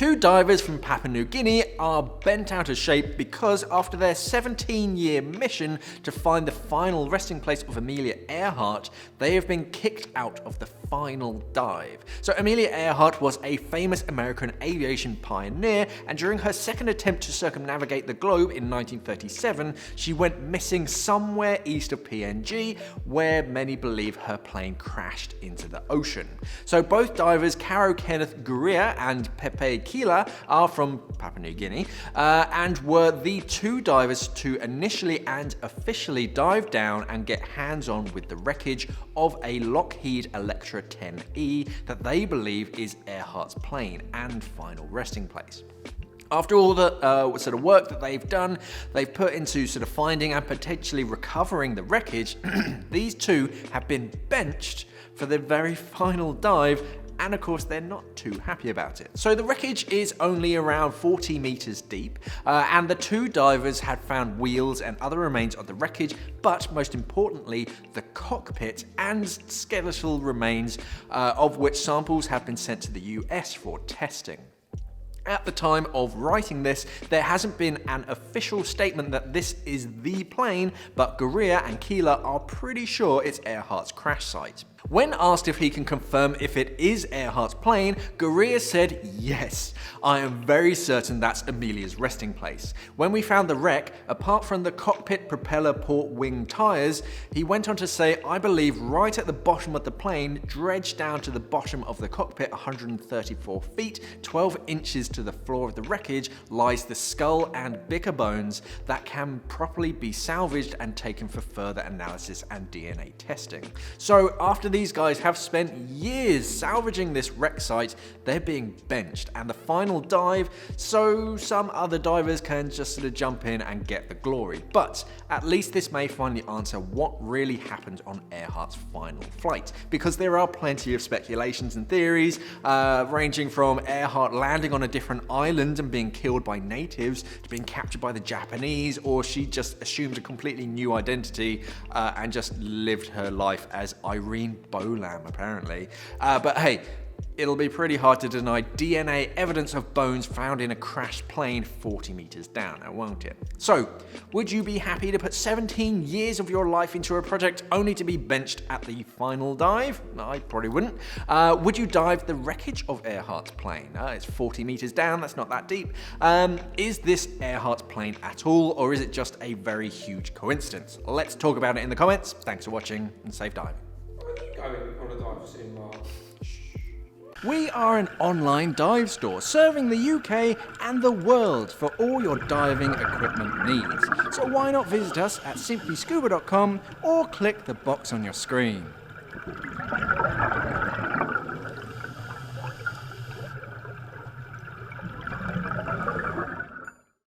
Two divers from Papua New Guinea are bent out of shape because after their 17-year mission to find the final resting place of Amelia Earhart, they have been kicked out of the final dive. So Amelia Earhart was a famous American aviation pioneer, and during her second attempt to circumnavigate the globe in 1937, she went missing somewhere east of PNG, where many believe her plane crashed into the ocean. So both divers, Caro Kenneth Courier and Pepe Kval, are from Papua New Guinea, and were the two divers to initially and officially dive down and get hands-on with the wreckage of a Lockheed Electra 10E that they believe is Earhart's plane and final resting place. After all the sort of work that they've done, they've put into sort of finding and potentially recovering the wreckage, these two have been benched for the very final dive, and of course they're not too happy about it. So the wreckage is only around 40 meters deep, and the two divers had found wheels and other remains of the wreckage, but most importantly the cockpit and skeletal remains, of which samples have been sent to the US for testing. At the time of writing this, there hasn't been an official statement that this is the plane, but Courier and Kval are pretty sure it's Earhart's crash site. When asked if he can confirm if it is Earhart's plane, Courier said, "Yes, I am very certain that's Amelia's resting place. When we found the wreck, apart from the cockpit, propeller, port wing tires," he went on to say, "I believe right at the bottom of the plane, dredged down to the bottom of the cockpit 134 feet, 12 inches to the floor of the wreckage, lies the skull and bigger bones that can properly be salvaged and taken for further analysis and DNA testing." So after these guys have spent years salvaging this wreck site, they're being benched, and the final dive, so some other divers can just sort of jump in and get the glory. But at least this may finally answer what really happened on Earhart's final flight, because there are plenty of speculations and theories, ranging from Earhart landing on a different island and being killed by natives, to being captured by the Japanese, or she just assumed a completely new identity and just lived her life as Irene Bolam, apparently. But hey, it'll be pretty hard to deny DNA evidence of bones found in a crashed plane 40 meters down, now won't it? So, would you be happy to put 17 years of your life into a project only to be benched at the final dive? I probably wouldn't. Would you dive the wreckage of Earhart's plane? It's 40 meters down, that's not that deep. Is this Earhart's plane at all, or is it just a very huge coincidence? Let's talk about it in the comments. Thanks for watching, and safe diving. Going on a dive soon, Mark. We are an online dive store serving the UK and the world for all your diving equipment needs. So why not visit us at simplyscuba.com or click the box on your screen.